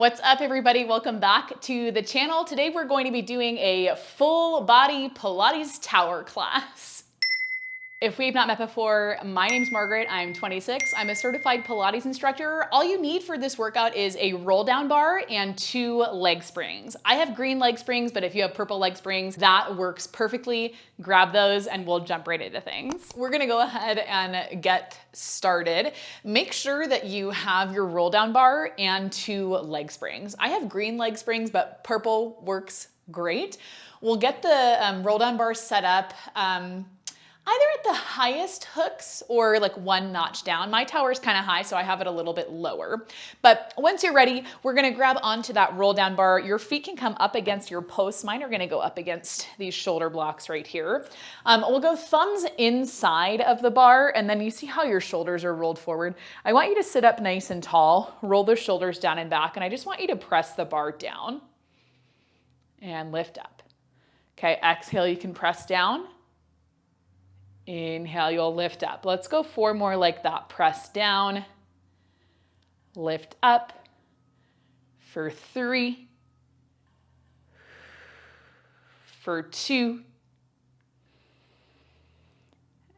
What's up, everybody? Welcome back to the channel. Today we're going to be doing a full body Pilates tower class. If we've not met before, my name's Margaret. I'm 26. I'm a certified Pilates instructor. All you need for this workout is a roll down bar and 2 leg springs. I have green leg springs, but if you have purple leg springs, that works perfectly. Grab those and we'll jump right into things. We're gonna go ahead and get started. Make sure that you have your roll down bar and 2 leg springs. I have green leg springs, but purple works great. We'll get the roll down bar set up either at the highest hooks or like 1 notch down. My tower is kind of high, so I have it a little bit lower. But once you're ready, we're gonna grab onto that roll down bar. Your feet can come up against your posts. Mine are gonna go up against these shoulder blocks right here. We'll go thumbs inside of the bar, and then you see how your shoulders are rolled forward. I want you to sit up nice and tall, roll those shoulders down and back, and I just want you to press the bar down and lift up. Okay, exhale, you can press down. Inhale, you'll lift up. Let's go 4 more like that. Press down, lift up for 3, for 2,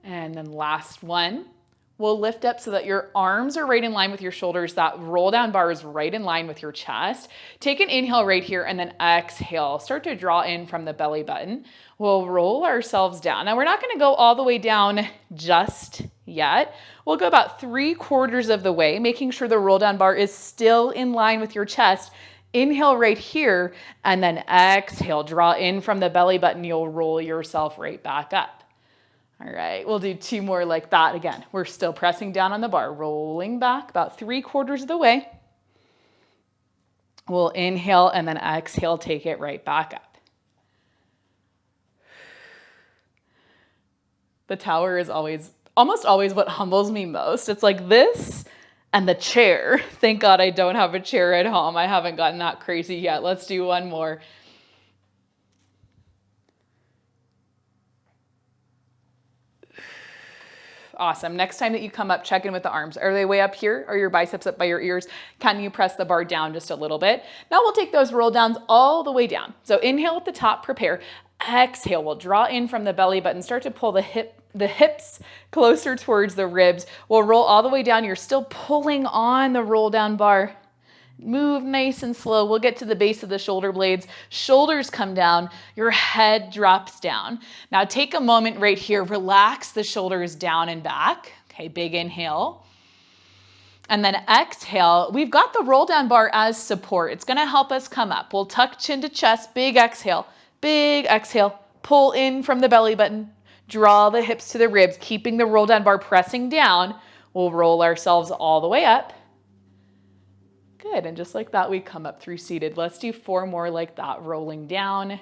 and then last one. We'll lift up so that your arms are right in line with your shoulders. That roll down bar is right in line with your chest. Take an inhale right here and then exhale. Start to draw in from the belly button. We'll roll ourselves down. Now we're not gonna go all the way down just yet. We'll go about 3/4 of the way, making sure the roll down bar is still in line with your chest. Inhale right here and then exhale. Draw in from the belly button. You'll roll yourself right back up. All right, we'll do 2 more like that. Again, we're still pressing down on the bar, rolling back about 3/4 of the way. We'll inhale and then exhale, take it right back up. The tower is almost always what humbles me most. It's like this and the chair. Thank God I don't have a chair at home. I haven't gotten that crazy yet. Let's do 1 more. Awesome. Next time that you come up, check in with the arms. Are they way up here? Are your biceps up by your ears? Can you press the bar down just a little bit? Now we'll take those roll downs all the way down. So inhale at the top, prepare. Exhale, we'll draw in from the belly button. Start to pull the hips closer towards the ribs. We'll roll all the way down. You're still pulling on the roll down bar. Move nice and slow. We'll get to the base of the shoulder blades. Shoulders come down. Your head drops down. Now take a moment right here. Relax the shoulders down and back. Okay, big inhale. And then exhale. We've got the roll down bar as support. It's going to help us come up. We'll tuck chin to chest. Big exhale. Big exhale. Pull in from the belly button. Draw the hips to the ribs, keeping the roll down bar pressing down. We'll roll ourselves all the way up. Good, and just like that, we come up through seated. Let's do 4 more like that, rolling down.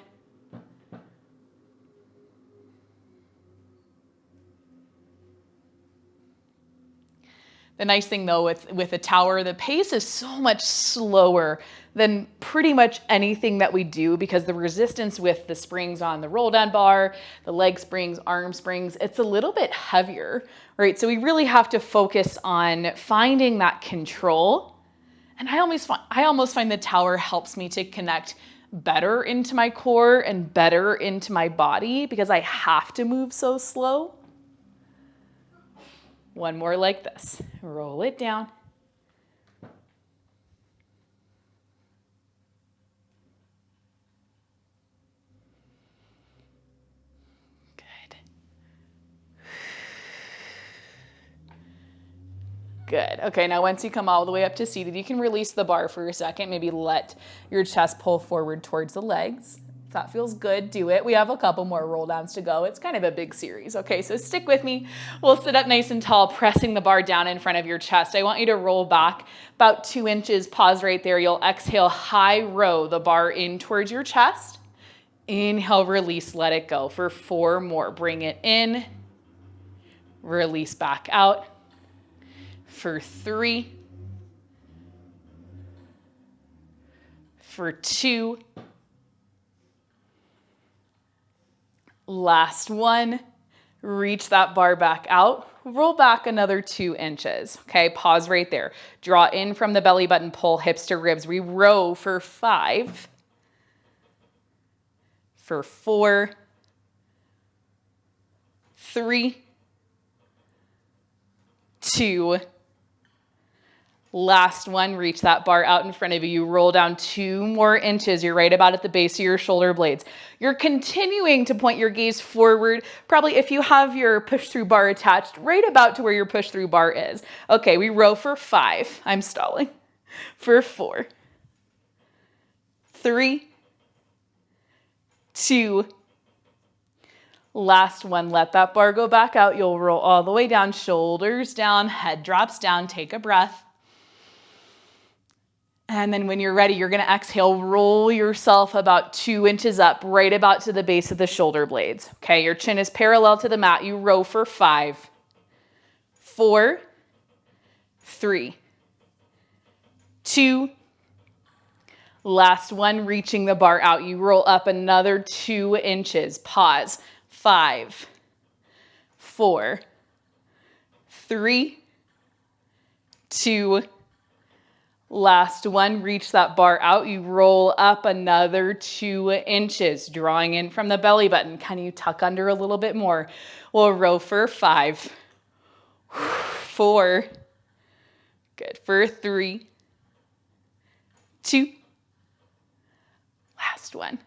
The nice thing though with a tower, the pace is so much slower than pretty much anything that we do because the resistance with the springs on the roll down bar, the leg springs, arm springs, it's a little bit heavier, right? So we really have to focus on finding that control. And I almost find the tower helps me to connect better into my core and better into my body because I have to move so slow. 1 more like this. Roll it down. Good. Okay, now once you come all the way up to seated, you can release the bar for a second. Maybe let your chest pull forward towards the legs. If that feels good, do it. We have a couple more roll downs to go. It's kind of a big series. Okay, so stick with me. We'll sit up nice and tall, pressing the bar down in front of your chest. I want you to roll back about 2 inches. Pause right there. You'll exhale, high row the bar in towards your chest. Inhale, release, let it go for 4 more. Bring it in, release back out. For 3, for 2, last one, reach that bar back out, roll back another 2 inches. Okay, pause right there. Draw in from the belly button, pull hips to ribs. We row for 5, for 4, 3, 2, last one, reach that bar out in front of you. You roll down 2 more inches. You're right about at the base of your shoulder blades. You're continuing to point your gaze forward. Probably if you have your push-through bar attached, right about to where your push-through bar is. Okay, we row for 5. I'm stalling. For 4, 3, 2, last one. Let that bar go back out. You'll roll all the way down, shoulders down, head drops down. Take a breath. And then when you're ready, you're going to exhale, roll yourself about 2 inches up, right about to the base of the shoulder blades. Okay, your chin is parallel to the mat. You row for 5, 4, 3, 2, last one, reaching the bar out. You roll up another 2 inches. Pause. 5, 4, 3, 2, last one, reach that bar out. You roll up another 2 inches, drawing in from the belly button. Can you tuck under a little bit more? We'll row for 5, 4, good, for 3, 2, last one.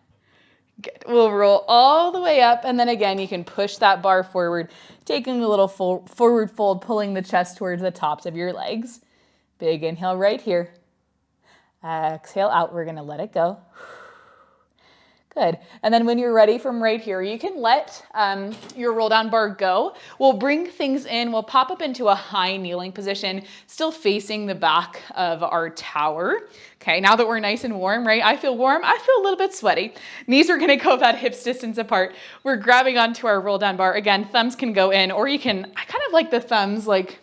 Good. We'll roll all the way up, and then again, you can push that bar forward, taking a little forward fold, pulling the chest towards the tops of your legs. Big inhale right here. Exhale out. We're going to let it go. Good. And then when you're ready from right here, you can let your roll down bar go. We'll bring things in. We'll pop up into a high kneeling position, still facing the back of our tower. Okay, now that we're nice and warm, right? I feel warm. I feel a little bit sweaty. Knees are going to go about hips distance apart. We're grabbing onto our roll down bar. Again, thumbs can go in, or you can, I kind of like the thumbs like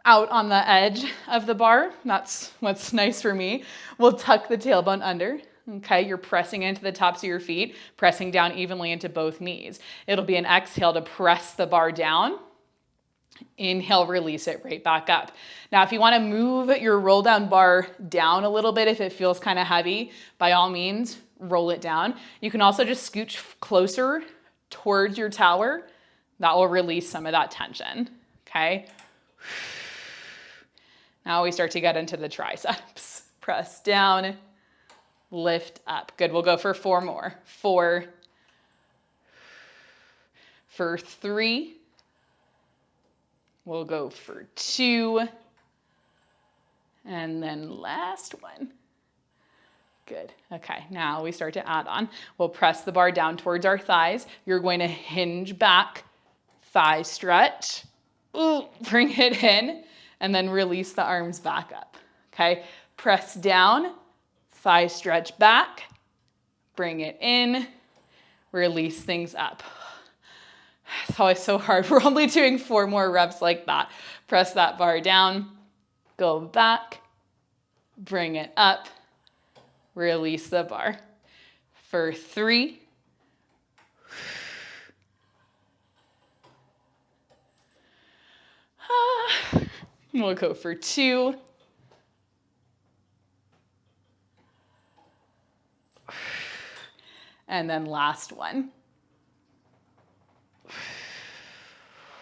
out on the edge of the bar. That's what's nice for me. We'll tuck the tailbone under. Okay, you're pressing into the tops of your feet, pressing down evenly into both knees. It'll be an exhale to press the bar down. Inhale, release it right back up. Now, if you want to move your roll down bar down a little bit, if it feels kind of heavy, by all means, roll it down. You can also just scooch closer towards your tower. That will release some of that tension. Okay. Now we start to get into the triceps. Press down. Lift up. Good. We'll go for 4 more. 4, for 3. We'll go for 2. And then last one. Good. Okay. Now we start to add on. We'll press the bar down towards our thighs. You're going to hinge back, thigh stretch. Ooh, bring it in, and then release the arms back up. Okay. Press down. Thigh stretch back, bring it in, release things up. It's always so hard. We're only doing 4 more reps like that. Press that bar down, go back, bring it up, release the bar. For 3, we'll go for 2, and then last one.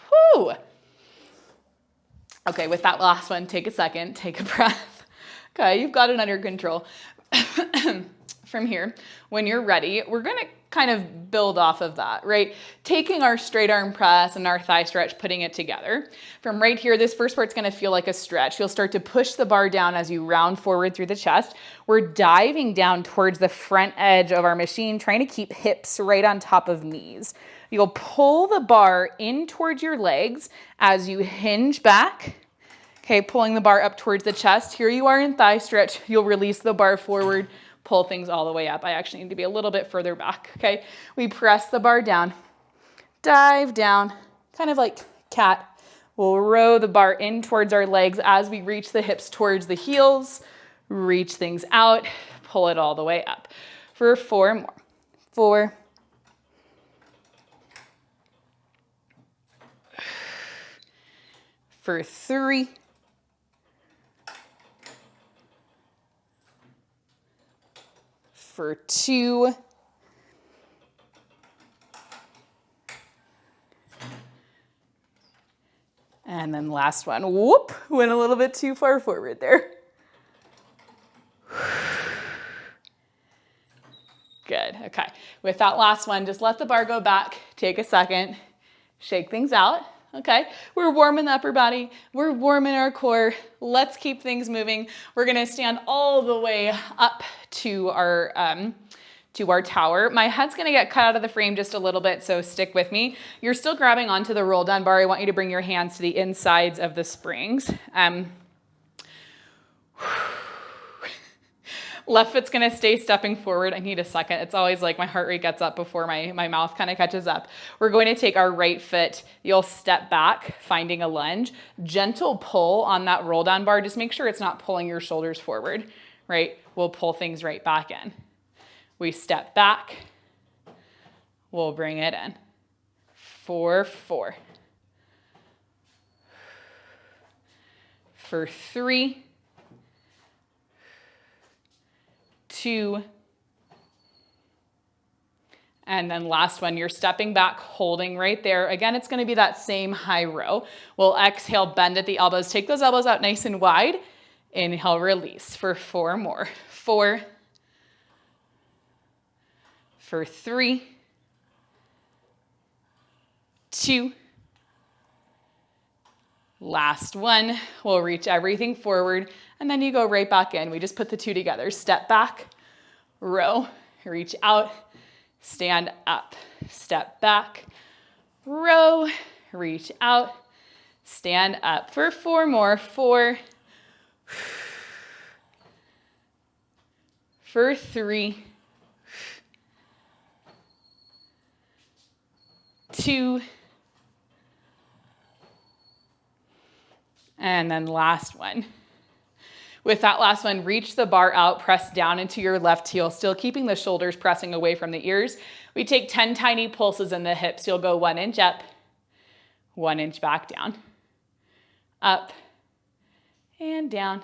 Whew. Okay, with that last one, take a second, take a breath. Okay, you've got it under control. From here, when you're ready, we're gonna kind of build off of that, right? Taking our straight arm press and our thigh stretch, putting it together. From right here, this first part's gonna feel like a stretch. You'll start to push the bar down as you round forward through the chest. We're diving down towards the front edge of our machine, trying to keep hips right on top of knees. You'll pull the bar in towards your legs as you hinge back. Okay, pulling the bar up towards the chest. Here you are in thigh stretch. You'll release the bar forward, pull things all the way up. I actually need to be a little bit further back, okay? We press the bar down, dive down, kind of like cat. We'll row the bar in towards our legs as we reach the hips towards the heels, reach things out, pull it all the way up. For 4 more. 4, for 3, for 2, and then last one. Whoop, went a little bit too far forward there. Good, okay. With that last one, just let the bar go back, take a second, shake things out. Okay, we're warming the upper body, we're warming our core. Let's keep things moving. We're gonna stand all the way up to our tower. My head's gonna get cut out of the frame just a little bit, so stick with me. You're still grabbing onto the roll down bar. I want you to bring your hands to the insides of the springs. Left foot's gonna stay stepping forward. I need a second. It's always like my heart rate gets up before my mouth kind of catches up. We're going to take our right foot. You'll step back, finding a lunge. Gentle pull on that roll down bar. Just make sure it's not pulling your shoulders forward, right? We'll pull things right back in. We step back. We'll bring it in. 4, 4. For 3, 2, and then last one, you're stepping back, holding right there. Again, it's gonna be that same high row. We'll exhale, bend at the elbows. Take those elbows out nice and wide. Inhale, release for 4 more. 4, for 3, 2, last one. We'll reach everything forward, and then you go right back in. We just put the 2 together. Step back, row, reach out, stand up. Step back, row, reach out, stand up for 4 more. 4, for 3, 2, and then last one. With that last one, reach the bar out, press down into your left heel, still keeping the shoulders pressing away from the ears. We take 10 tiny pulses in the hips. You'll go 1 inch up, 1 inch back down, up and down.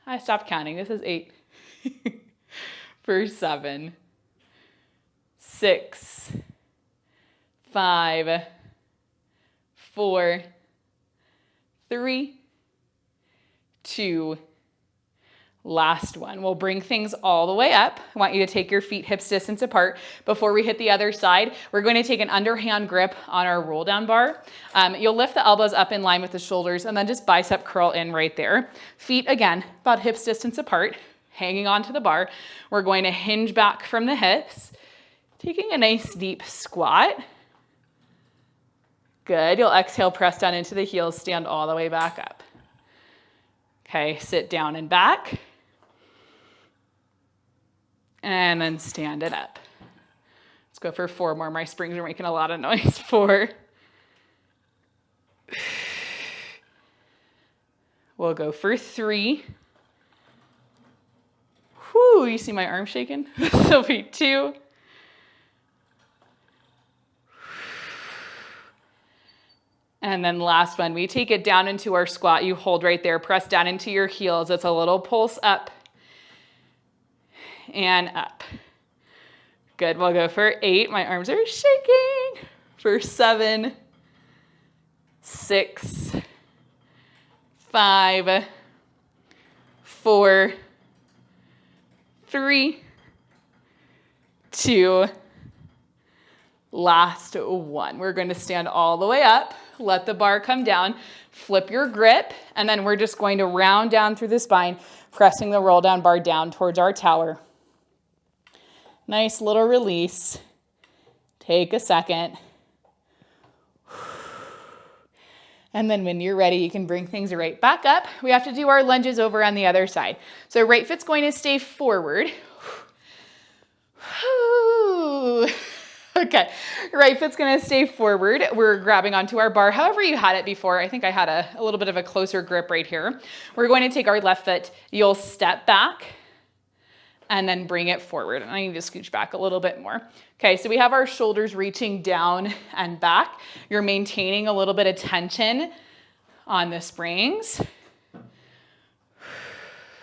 I stopped counting. This is 8. For 7, 6, 5, 4, 3, 2, last one. We'll bring things all the way up. I want you to take your feet hips distance apart. Before we hit the other side, we're going to take an underhand grip on our roll down bar. You'll lift the elbows up in line with the shoulders and then just bicep curl in right there. Feet, again, about hips distance apart, hanging onto the bar. We're going to hinge back from the hips, taking a nice deep squat. Good. You'll exhale, press down into the heels, stand all the way back up. Okay, sit down and back. And then stand it up. Let's go for 4 more. My springs are making a lot of noise. 4. We'll go for 3. Whoo, you see my arm shaking? This will be 2. And then last one, we take it down into our squat. You hold right there, press down into your heels. It's a little pulse up and up. Good, we'll go for 8. My arms are shaking. For 7, 6, 5, 4, 3, 2, last one. We're going to stand all the way up. Let the bar come down, flip your grip, and then we're just going to round down through the spine, pressing the roll down bar down towards our tower. Nice little release. Take a second. And then when you're ready, you can bring things right back up. We have to do our lunges over on the other side. So right foot's going to stay forward. Okay, right foot's gonna stay forward. We're grabbing onto our bar, however you had it before. I think I had a little bit of a closer grip right here. We're going to take our left foot. You'll step back and then bring it forward. And I need to scooch back a little bit more. Okay, so we have our shoulders reaching down and back. You're maintaining a little bit of tension on the springs.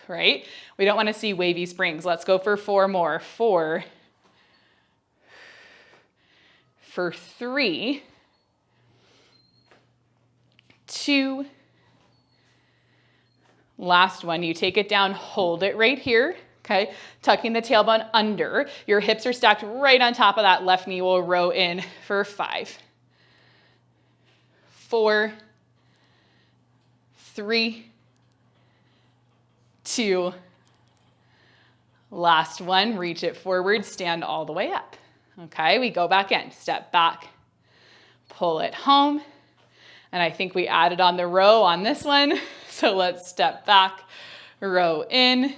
Right? We don't want to see wavy springs. Let's go for 4 more. 4. For 3. 2. Last one, you take it down, hold it right here, okay? Tucking the tailbone under. Your hips are stacked right on top of that left knee. We'll row in for 5. 4. 3. 2. Last one, reach it forward, stand all the way up. Okay, we go back in, step back, pull it home. And I think we added on the row on this one. So let's step back, row in,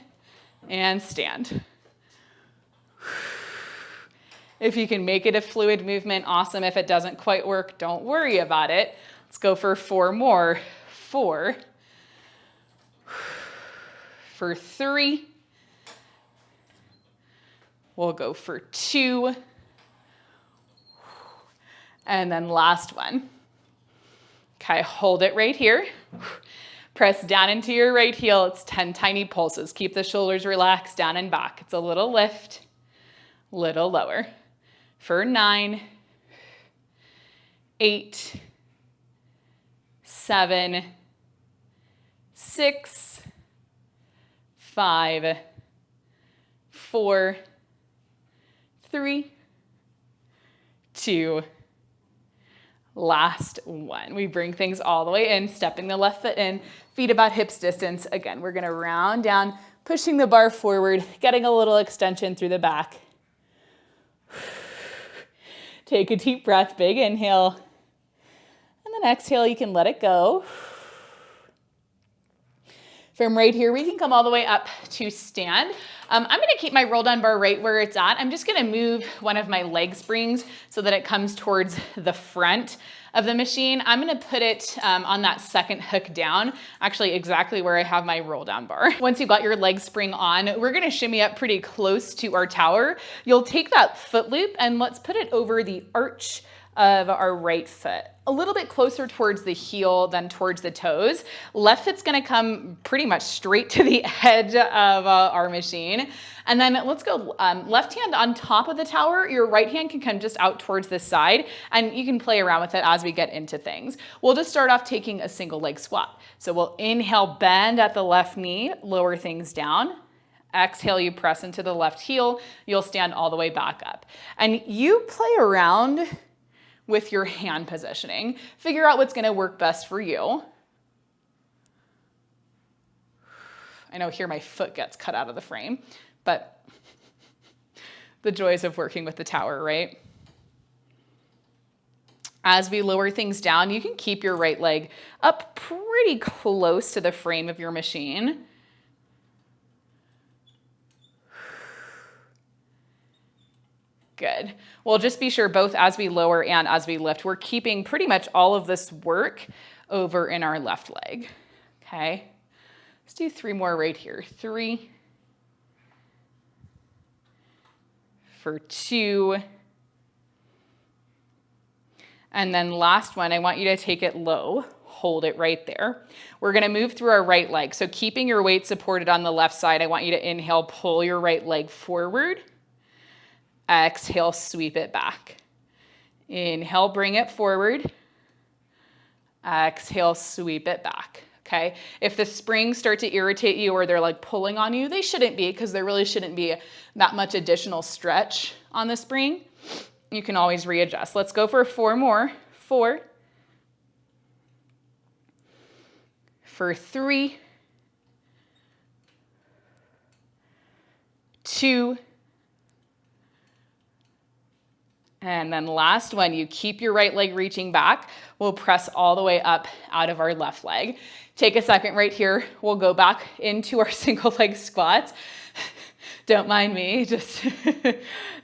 and stand. If you can make it a fluid movement, awesome. If it doesn't quite work, don't worry about it. Let's go for 4 more. 4. For 3. We'll go for 2. And then last one. Okay, hold it right here. Press down into your right heel. It's 10 tiny pulses. Keep the shoulders relaxed, down and back. It's a little lift, little lower. For 9, 8, 7, 6, 5, 4, 3, 2, last one. We bring things all the way in, stepping the left foot in, feet about hips distance. Again, we're gonna round down, pushing the bar forward, getting a little extension through the back. Take a deep breath, big inhale. And then exhale, you can let it go. From right here, we can come all the way up to stand. I'm gonna keep my roll down bar right where it's at. I'm just gonna move one of my leg springs so that it comes towards the front of the machine. I'm gonna put it on that second hook down, actually exactly where I have my roll down bar. Once you've got your leg spring on, we're gonna shimmy up pretty close to our tower. You'll take that foot loop and let's put it over the arch of our right foot, a little bit closer towards the heel than towards the toes. Left foot's gonna come pretty much straight to the edge of our machine. And then let's go left hand on top of the tower. Your right hand can come just out towards the side, and you can play around with it as we get into things. We'll just start off taking a single leg squat. So we'll inhale, bend at the left knee, lower things down. Exhale, you press into the left heel. You'll stand all the way back up. And you play around with your hand positioning. Figure out what's gonna work best for you. I know here my foot gets cut out of the frame, but the joys of working with the tower, right? As we lower things down, you can keep your right leg up pretty close to the frame of your machine. Good. Well, just be sure both as we lower and as we lift, we're keeping pretty much all of this work over in our left leg. Okay. Let's do 3 more right here. 3. For 2. And then last one, I want you to take it low. Hold it right there. We're gonna move through our right leg. So keeping your weight supported on the left side, I want you to inhale, pull your right leg forward. Exhale, sweep it back. Inhale, bring it forward. Exhale, sweep it back, okay? If the springs start to irritate you or they're like pulling on you, they shouldn't be, because there really shouldn't be that much additional stretch on the spring. You can always readjust. Let's go for 4 more. 4. For 3. 2. And then last one, you keep your right leg reaching back. We'll press all the way up out of our left leg. Take a second right here. We'll go back into our single leg squats. Don't mind me, just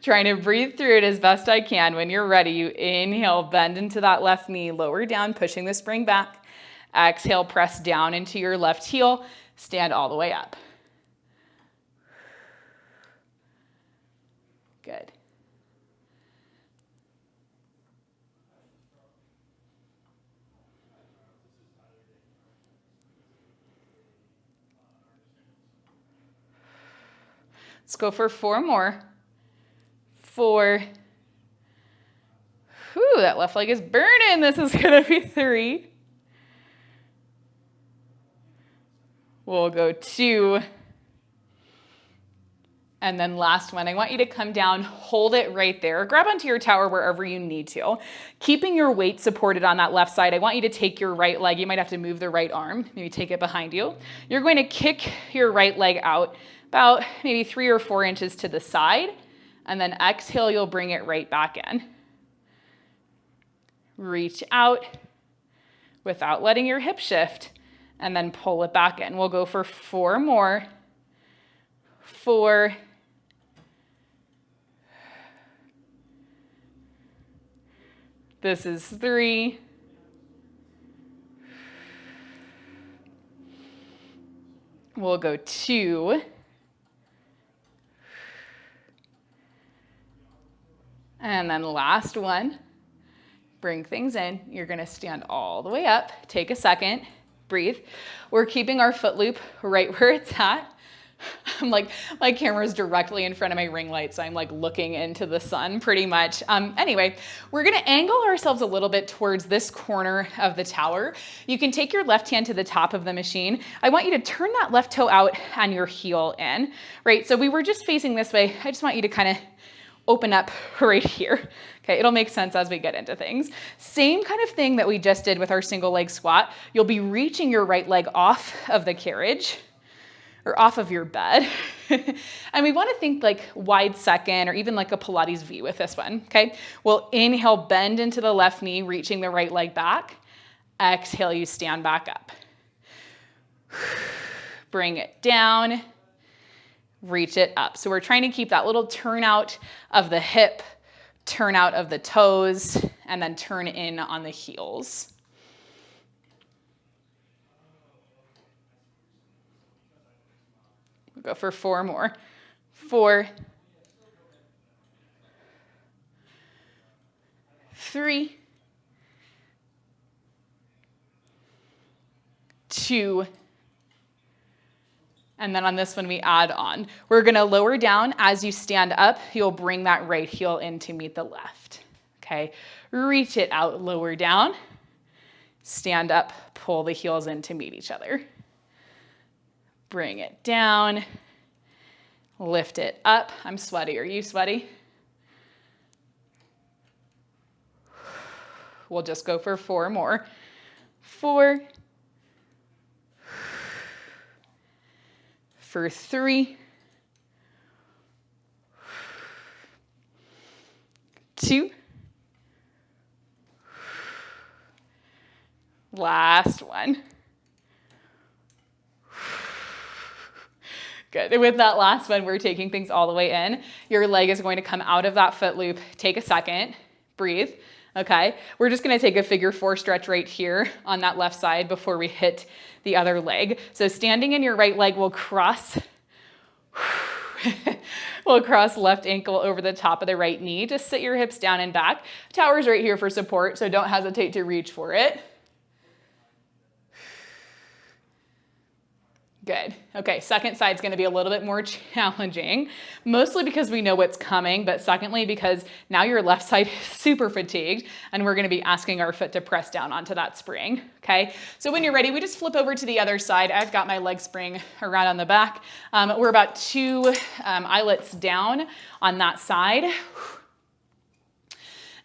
trying to breathe through it as best I can. When you're ready, you inhale, bend into that left knee, lower down, pushing the spring back. Exhale, press down into your left heel, stand all the way up. Good. Let's go for 4 more. 4. Whew, that left leg is burning. This is gonna be 3. We'll go 2. And then last one, I want you to come down, hold it right there. Grab onto your tower wherever you need to. Keeping your weight supported on that left side, I want you to take your right leg. You might have to move the right arm. Maybe take it behind you. You're going to kick your right leg out about maybe 3 or 4 inches to the side. And then exhale, you'll bring it right back in. Reach out without letting your hip shift. And then pull it back in. We'll go for 4 more. 4. This is 3. We'll go 2. And then last one. Bring things in. You're going to stand all the way up. Take a second. Breathe. We're keeping our foot loop right where it's at. I'm like, my camera's directly in front of my ring light, so I'm like looking into the sun pretty much. Anyway, we're gonna angle ourselves a little bit towards this corner of the tower. You can take your left hand to the top of the machine. I want you to turn that left toe out and your heel in, right? So we were just facing this way. I just want you to kind of open up right here. Okay, it'll make sense as we get into things. Same kind of thing that we just did with our single leg squat. You'll be reaching your right leg off of the carriage, or off of your bed. And we want to think like wide second or even like a Pilates V with this one, okay? We'll inhale, bend into the left knee, reaching the right leg back. Exhale, you stand back up. Bring it down, reach it up. So we're trying to keep that little turn out of the hip, turn out of the toes, and then turn in on the heels. We'll go for 4 more. 4, 3, 2, and then on this one we add on. We're gonna lower down. As you stand up, you'll bring that right heel in to meet the left. Okay, reach it out, lower down, stand up, pull the heels in to meet each other. Bring it down, lift it up. I'm sweaty, are you sweaty? We'll just go for 4 more. 4, for 3, 2, last one. Good. With that last one, we're taking things all the way in. Your leg is going to come out of that foot loop. Take a second, breathe. Okay, we're just gonna take a figure 4 stretch right here on that left side before we hit the other leg. So standing in your right leg, we'll cross, we'll cross left ankle over the top of the right knee. Just sit your hips down and back. Tower's right here for support, so don't hesitate to reach for it. Good. Okay, second side's gonna be a little bit more challenging, mostly because we know what's coming, but secondly, because now your left side is super fatigued and we're gonna be asking our foot to press down onto that spring, okay? So when you're ready, we just flip over to the other side. I've got my leg spring around on the back. We're about 2 eyelets down on that side.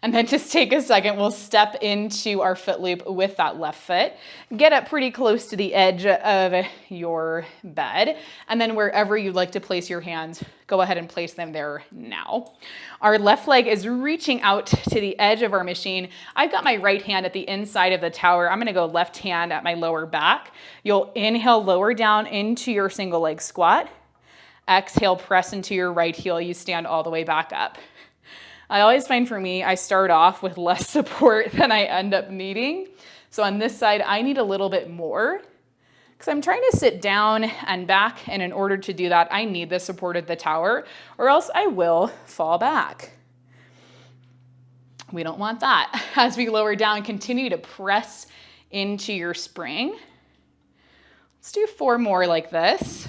And then just take a second, we'll step into our foot loop with that left foot. Get up pretty close to the edge of your bed. And then wherever you'd like to place your hands, go ahead and place them there now. Our left leg is reaching out to the edge of our machine. I've got my right hand at the inside of the tower. I'm gonna go left hand at my lower back. You'll inhale, lower down into your single leg squat. Exhale, press into your right heel. You stand all the way back up. I always find for me, I start off with less support than I end up needing. So on this side, I need a little bit more because I'm trying to sit down and back. And in order to do that, I need the support of the tower or else I will fall back. We don't want that. As we lower down, continue to press into your spring. Let's do 4 more like this.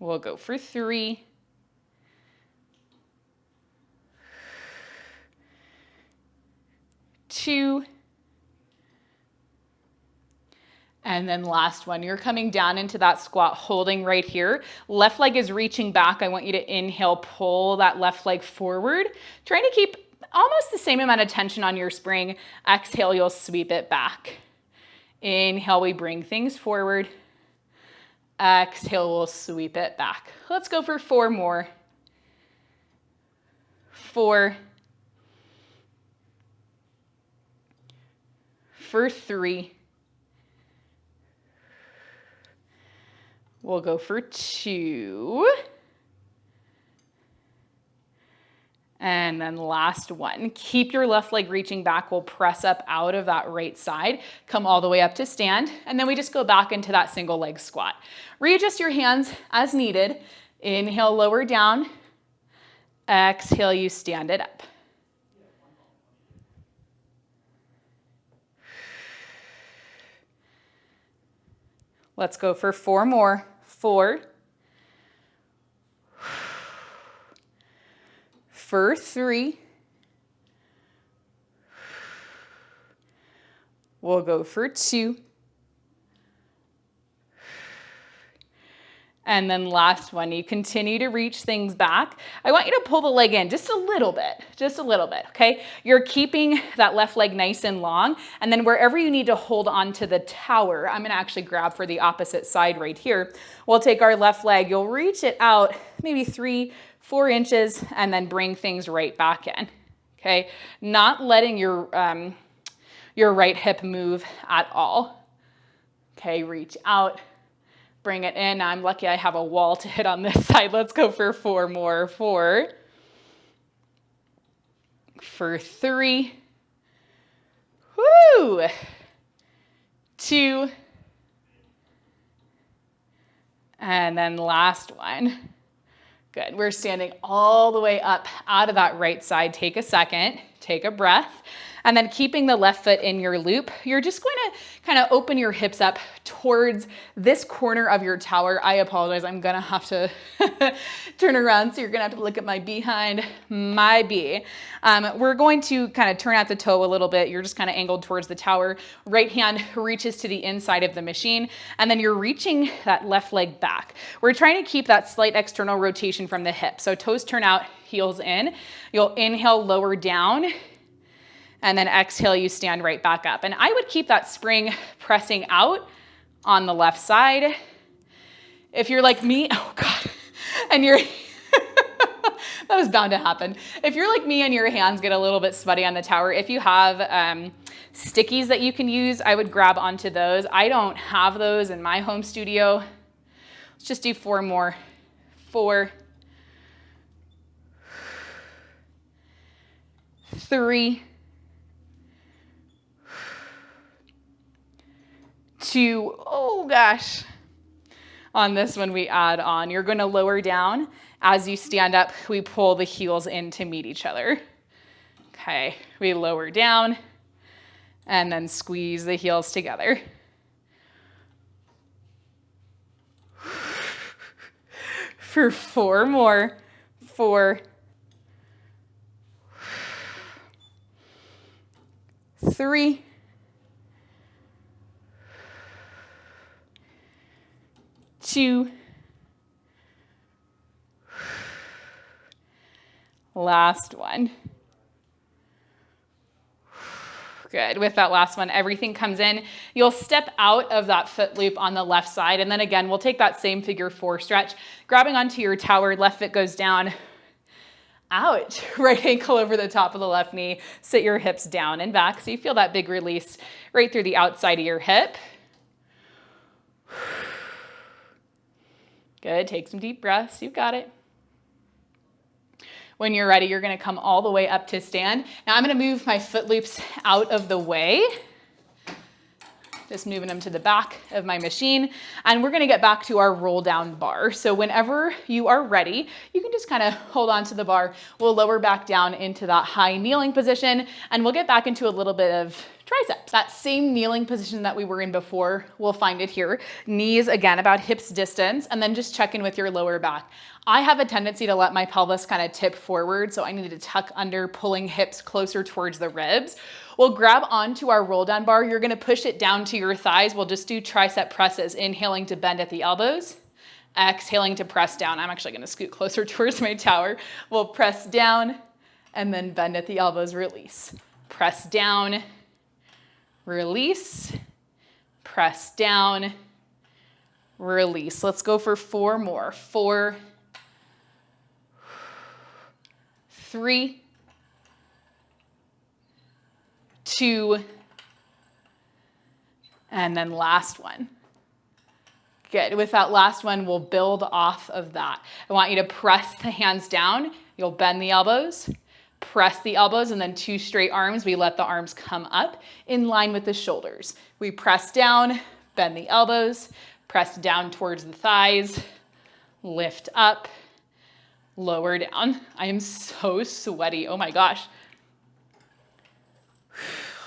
We'll go for 3. 2. And then last one, you're coming down into that squat, holding right here. Left leg is reaching back. I want you to inhale, pull that left leg forward. Trying to keep almost the same amount of tension on your spring. Exhale, you'll sweep it back. Inhale, we bring things forward. Exhale, we'll sweep it back. Let's go for 4 more. 4. For 3. We'll go for 2. And then last one. Keep your left leg reaching back. We'll press up out of that right side. Come all the way up to stand. And then we just go back into that single leg squat. Readjust your hands as needed. Inhale, lower down. Exhale, you stand it up. Let's go for 4 more. 4. For 3. We'll go for 2. And then last one, you continue to reach things back. I want you to pull the leg in just a little bit, okay? You're keeping that left leg nice and long, and then wherever you need to hold on to the tower, I'm gonna actually grab for the opposite side right here. We'll take our left leg, you'll reach it out maybe 3-4 inches, and then bring things right back in, okay? Not letting your right hip move at all. Okay, reach out. Bring it in. I'm lucky I have a wall to hit on this side. Let's go for 4 more. 4. For 3. Woo! 2. And then last one. Good. We're standing all the way up out of that right side. Take a second. Take a breath. And then keeping the left foot in your loop, you're just going to kind of open your hips up towards this corner of your tower. I apologize, I'm gonna have to turn around, so you're gonna have to look at my behind, my B. We're going to kind of turn out the toe a little bit. You're just kind of angled towards the tower. Right hand reaches to the inside of the machine, and then you're reaching that left leg back. We're trying to keep that slight external rotation from the hip. So toes turn out, heels in. You'll inhale, lower down, and then exhale, you stand right back up. And I would keep that spring pressing out on the left side. If you're like me, oh God, and you're, that was bound to happen. If you're like me and your hands get a little bit sweaty on the tower, if you have stickies that you can use, I would grab onto those. I don't have those in my home studio. Let's just do 4 more. 4. 3. 2, oh gosh. On this one, we add on. You're gonna lower down. As you stand up, we pull the heels in to meet each other. Okay, we lower down and then squeeze the heels together. For 4 more. 4. 3. 2. Last one. Good. With that last one, everything comes in. You'll step out of that foot loop on the left side, and then again, we'll take that same figure 4 stretch, grabbing onto your tower, left foot goes down. Ouch. Right ankle over the top of the left knee. Sit your hips down and back so you feel that big release right through the outside of your hip. Good, take some deep breaths, you've got it. When you're ready, you're gonna come all the way up to stand. Now I'm gonna move my foot loops out of the way. Just moving them to the back of my machine. And we're gonna get back to our roll down bar. So whenever you are ready, you can just kind of hold on to the bar. We'll lower back down into that high kneeling position, and we'll get back into a little bit of triceps. That same kneeling position that we were in before, we'll find it here. Knees, again, about hips distance, and then just check in with your lower back. I have a tendency to let my pelvis kind of tip forward, so I need to tuck under, pulling hips closer towards the ribs. We'll grab onto our roll down bar. You're gonna push it down to your thighs. We'll just do tricep presses, inhaling to bend at the elbows, exhaling to press down. I'm actually gonna scoot closer towards my tower. We'll press down and then bend at the elbows, release. Press down, release, press down, release. Let's go for 4 more. 4, 3, 2, and then last one. Good. With that last one, we'll build off of that. I want you to press the hands down. You'll bend the elbows, press the elbows, and then 2 straight arms. We let the arms come up in line with the shoulders. We press down, bend the elbows, press down towards the thighs, lift up, lower down. I am so sweaty. Oh my gosh.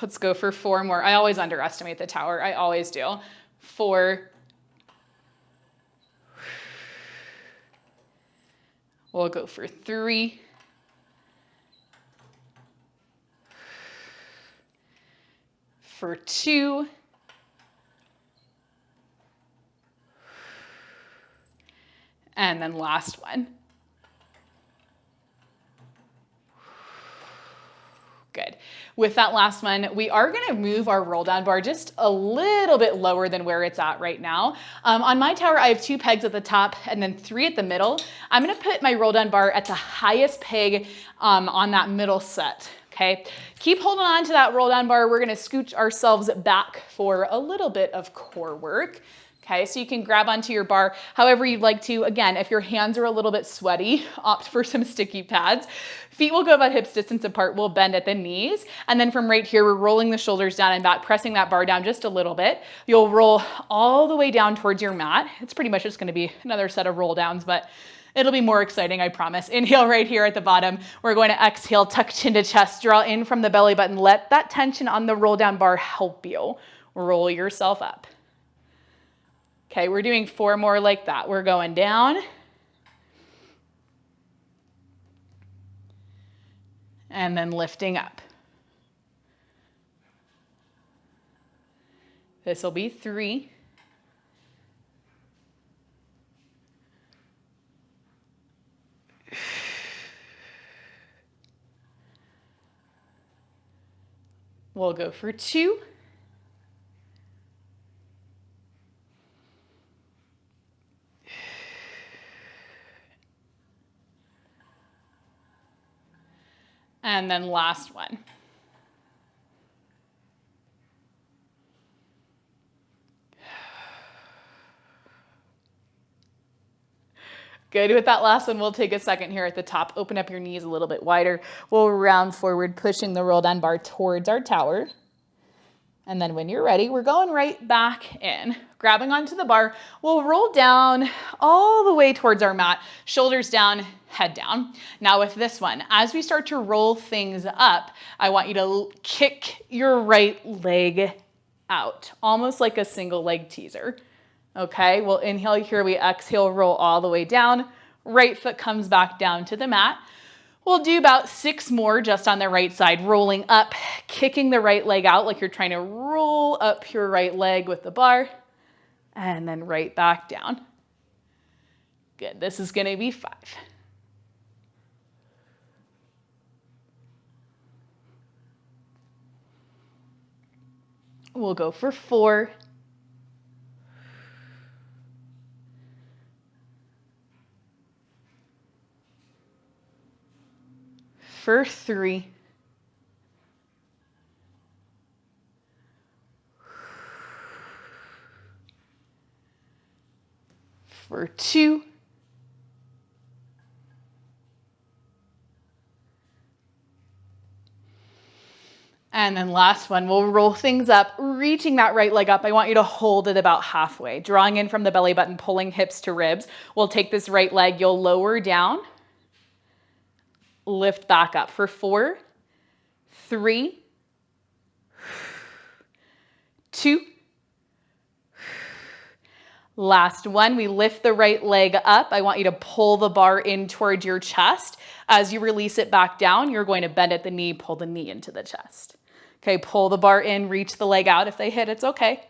Let's go for 4 more. I always underestimate the tower. I always do. 4. We'll go for 3. 2. And then last one. Good. With that last one, we are gonna move our roll down bar just a little bit lower than where it's at right now. On my tower, I have 2 pegs at the top and then 3 at the middle. I'm gonna put my roll down bar at the highest peg on that middle set, okay? Keep holding on to that roll down bar. We're gonna scooch ourselves back for a little bit of core work. Okay, so you can grab onto your bar however you'd like to. Again, if your hands are a little bit sweaty, opt for some sticky pads. Feet will go about hips distance apart. We'll bend at the knees. And then from right here, we're rolling the shoulders down and back, pressing that bar down just a little bit. You'll roll all the way down towards your mat. It's pretty much just gonna be another set of roll downs, but it'll be more exciting, I promise. Inhale right here at the bottom. We're going to exhale, tuck chin to chest, draw in from the belly button. Let that tension on the roll down bar help you. Roll yourself up. Okay, we're doing 4 more like that. We're going down. And then lifting up. This will be 3. We'll go for 2. And then last one. Good. With that last one, we'll take a second here at the top. Open up your knees a little bit wider. We'll round forward, pushing the roll down bar towards our tower. And then when you're ready, we're going right back in. Grabbing onto the bar, we'll roll down all the way towards our mat, shoulders down, head down. Now with this one, as we start to roll things up, I want you to kick your right leg out, almost like a single leg teaser. Okay, we'll inhale here, we exhale, roll all the way down. Right foot comes back down to the mat. We'll do about 6 more just on the right side, rolling up, kicking the right leg out like you're trying to roll up your right leg with the bar, and then right back down. Good, this is gonna be 5. We'll go for 4. For 3. For 2. And then last one, we'll roll things up, reaching that right leg up. I want you to hold it about halfway, drawing in from the belly button, pulling hips to ribs. We'll take this right leg, you'll lower down, lift back up for 4, 3, 2. Last one, we lift the right leg up. I want you to pull the bar in towards your chest. As you release it back down, you're going to bend at the knee, pull the knee into the chest. Okay, pull the bar in, reach the leg out. If they hit, it's okay.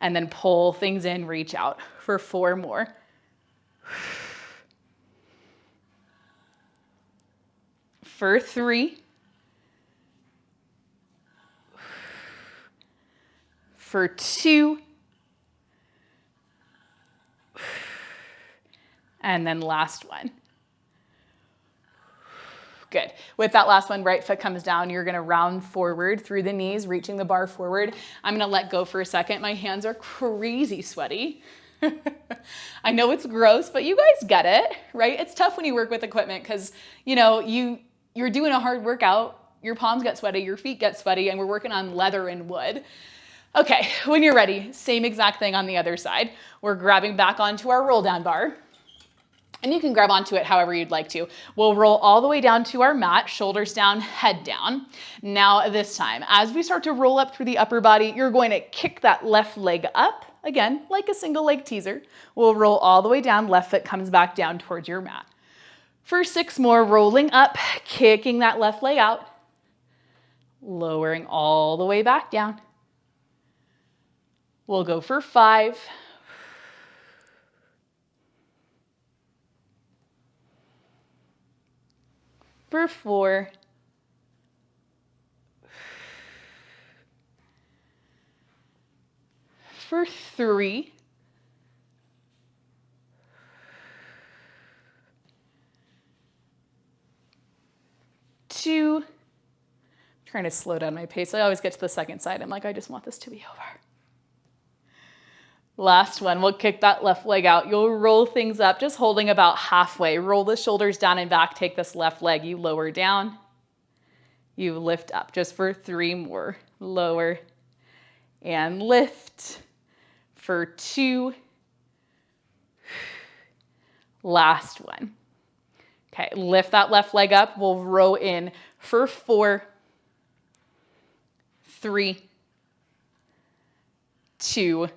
And then pull things in, reach out for 4 more. For 3. For 2. And then last one. Good. With that last one, right foot comes down. You're going to round forward through the knees, reaching the bar forward. I'm going to let go for a second. My hands are crazy sweaty. I know it's gross, but you guys get it, right? It's tough when you work with equipment because, you know, you're doing a hard workout. Your palms get sweaty, your feet get sweaty, and we're working on leather and wood. Okay, when you're ready, same exact thing on the other side. We're grabbing back onto our roll down bar. And you can grab onto it however you'd like to. We'll roll all the way down to our mat, shoulders down, head down. Now this time, as we start to roll up through the upper body, you're going to kick that left leg up, again, like a single leg teaser. We'll roll all the way down, left foot comes back down towards your mat. For 6 more, rolling up, kicking that left leg out, lowering all the way back down. We'll go for 5. For 4. For 3. Two. I'm trying to slow down my pace. I always get to the second side. I'm like, I just want this to be over. Last one, we'll kick that left leg out. You'll roll things up, just holding about halfway. Roll the shoulders down and back. Take this left leg. You lower down. You lift up just for 3 more. Lower and lift for 2. Last one. Okay, lift that left leg up. We'll row in for 4, 3, 2,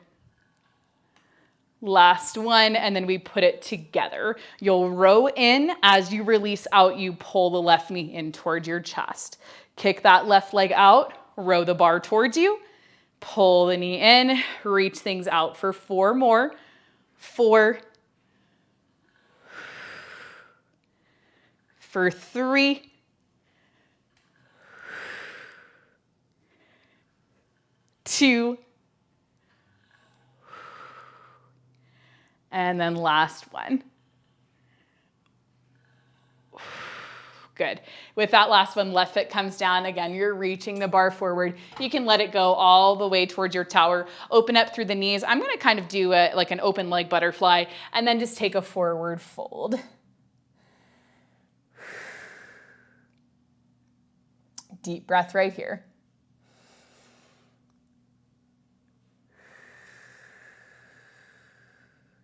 last one, and then we put it together. You'll row in. As you release out, you pull the left knee in towards your chest. Kick that left leg out, row the bar towards you, pull the knee in, reach things out for 4 more. 4, for 3, 2, and then last one. Good. With that last one, left foot comes down. Again, you're reaching the bar forward. You can let it go all the way towards your tower. Open up through the knees. I'm going to kind of do like an open leg butterfly and then just take a forward fold. Deep breath right here.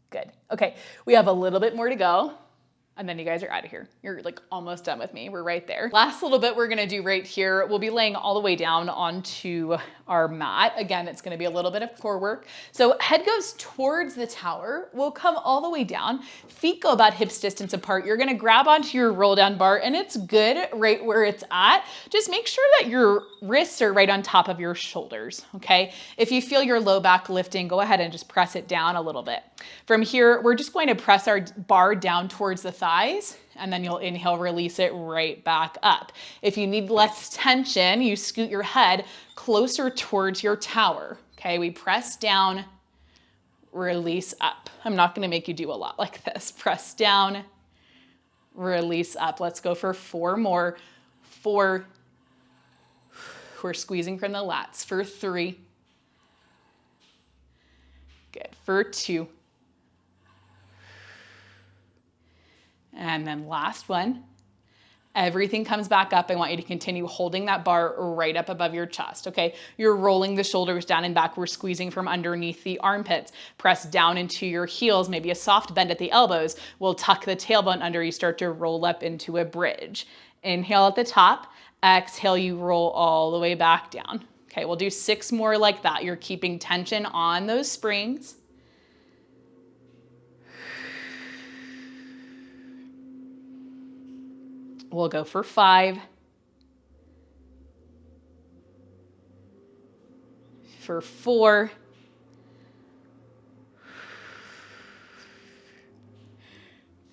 Good. Okay, we have a little bit more to go. And then you guys are out of here. You're like almost done with me. We're right there. Last little bit we're gonna do right here. We'll be laying all the way down onto our mat. Again, it's gonna be a little bit of core work. So head goes towards the tower. We'll come all the way down. Feet go about hips distance apart. You're gonna grab onto your roll down bar and it's good right where it's at. Just make sure that your wrists are right on top of your shoulders, okay? If you feel your low back lifting, go ahead and just press it down a little bit. From here, we're just going to press our bar down towards the thighs, and then you'll inhale, release it right back up. If you need less tension, you scoot your head closer towards your tower. Okay, we press down, release up. I'm not gonna make you do a lot like this. Press down, release up. Let's go for 4 more. 4, we're squeezing from the lats. For 3, good. For 2, and then last one. Everything comes back up. I want you to continue holding that bar right up above your chest, okay? You're rolling the shoulders down and back. We're squeezing from underneath the armpits. Press down into your heels, maybe a soft bend at the elbows. We'll tuck the tailbone under. You start to roll up into a bridge. Inhale at the top. Exhale, you roll all the way back down. Okay, we'll do 6 more like that. You're keeping tension on those springs. We'll go for 5. For 4.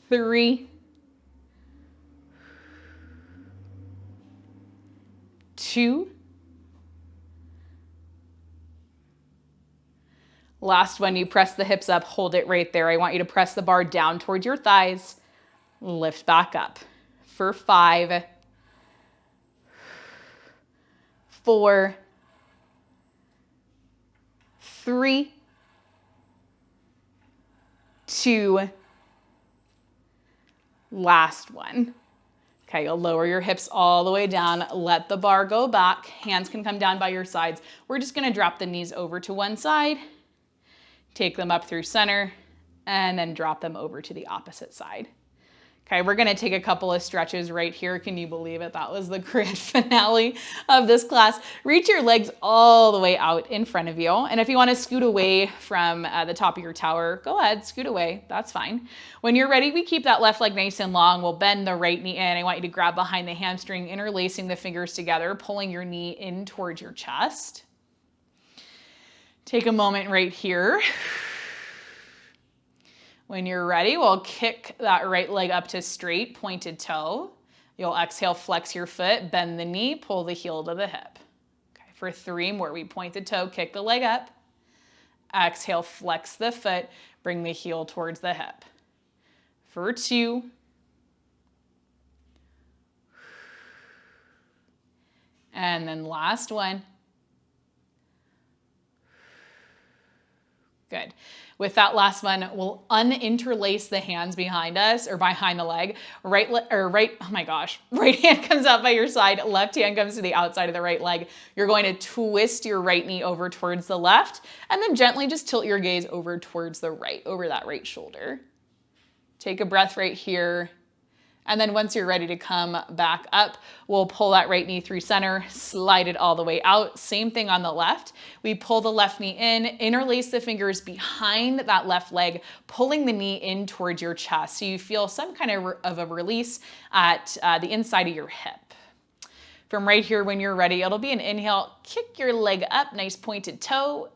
3. 2. Last one, you press the hips up, hold it right there. I want you to press the bar down towards your thighs, lift back up. For 5, 4, 3, 2, last one. Okay, you'll lower your hips all the way down, let the bar go back, hands can come down by your sides. We're just gonna drop the knees over to one side, take them up through center, and then drop them over to the opposite side. Okay, we're gonna take a couple of stretches right here. Can you believe it? That was the grand finale of this class. Reach your legs all the way out in front of you. And if you wanna scoot away from the top of your tower, go ahead, scoot away, that's fine. When you're ready, we keep that left leg nice and long. We'll bend the right knee in. I want you to grab behind the hamstring, interlacing the fingers together, pulling your knee in towards your chest. Take a moment right here. When you're ready, we'll kick that right leg up to straight, pointed toe. You'll exhale, flex your foot, bend the knee, pull the heel to the hip. Okay, for 3 more, we point the toe, kick the leg up. Exhale, flex the foot, bring the heel towards the hip. For 2. And then last one. Good. With that last one, we'll uninterlace the hands behind us or behind the leg. Right hand comes out by your side, left hand comes to the outside of the right leg. You're going to twist your right knee over towards the left and then gently just tilt your gaze over towards the right, over that right shoulder. Take a breath right here. And then once you're ready to come back up, we'll pull that right knee through center, slide it all the way out. Same thing on the left. We pull the left knee in, interlace the fingers behind that left leg, pulling the knee in towards your chest. So you feel some kind of a release at the inside of your hip. From right here, when you're ready, it'll be an inhale, kick your leg up, nice pointed toe.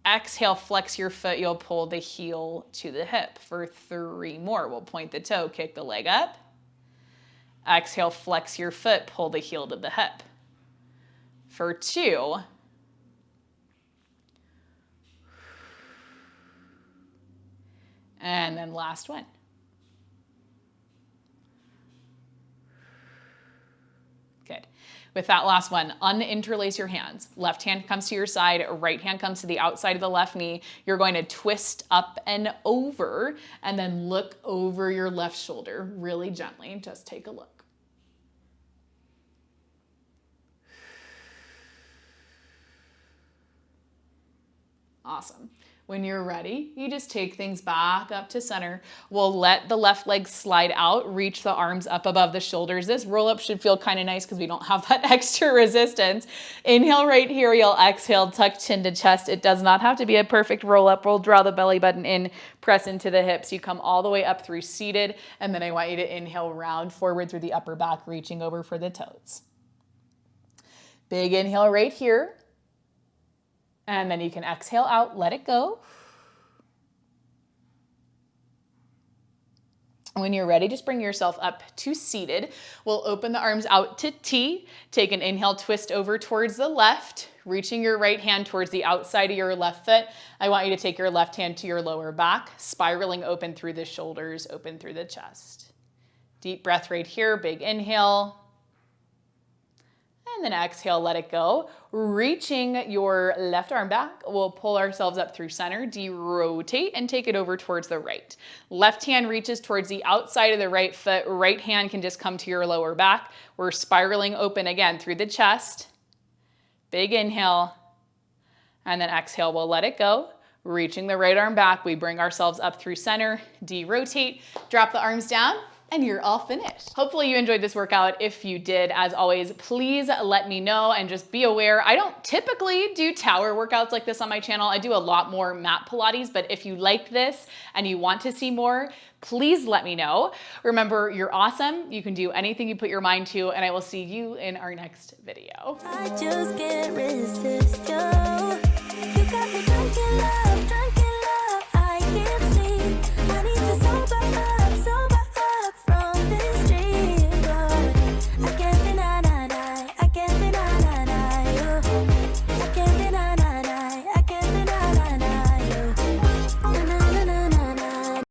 Exhale, flex your foot, you'll pull the heel to the hip. For 3 more, we'll point the toe, kick the leg up. Exhale, flex your foot, pull the heel to the hip. For 2. And then last one. Good. With that last one, uninterlace your hands. Left hand comes to your side, right hand comes to the outside of the left knee. You're going to twist up and over, and then look over your left shoulder really gently. Just take a look. Awesome. When you're ready, you just take things back up to center. We'll let the left leg slide out, reach the arms up above the shoulders. This roll up should feel kind of nice because we don't have that extra resistance. Inhale right here, you'll exhale, tuck chin to chest. It does not have to be a perfect roll up. We'll draw the belly button in, press into the hips. You come all the way up through seated, and then I want you to inhale round forward through the upper back, reaching over for the toes. Big inhale right here. And then you can exhale out, let it go. When you're ready, just bring yourself up to seated. We'll open the arms out to T. Take an inhale, twist over towards the left, reaching your right hand towards the outside of your left foot. I want you to take your left hand to your lower back, spiraling open through the shoulders, open through the chest. Deep breath right here, big inhale. And then exhale, let it go. Reaching your left arm back, we'll pull ourselves up through center, de-rotate, and take it over towards the right. Left hand reaches towards the outside of the right foot. Right hand can just come to your lower back. We're spiraling open again through the chest. Big inhale. And then exhale, we'll let it go. Reaching the right arm back, we bring ourselves up through center, de-rotate, drop the arms down, and you're all finished. Hopefully you enjoyed this workout. If you did, as always, please let me know, and just be aware, I don't typically do tower workouts like this on my channel. I do a lot more mat Pilates, but if you like this and you want to see more, please let me know. Remember, you're awesome. You can do anything you put your mind to, and I will see you in our next video. I just can't resist you. You got me drunk in love, I can't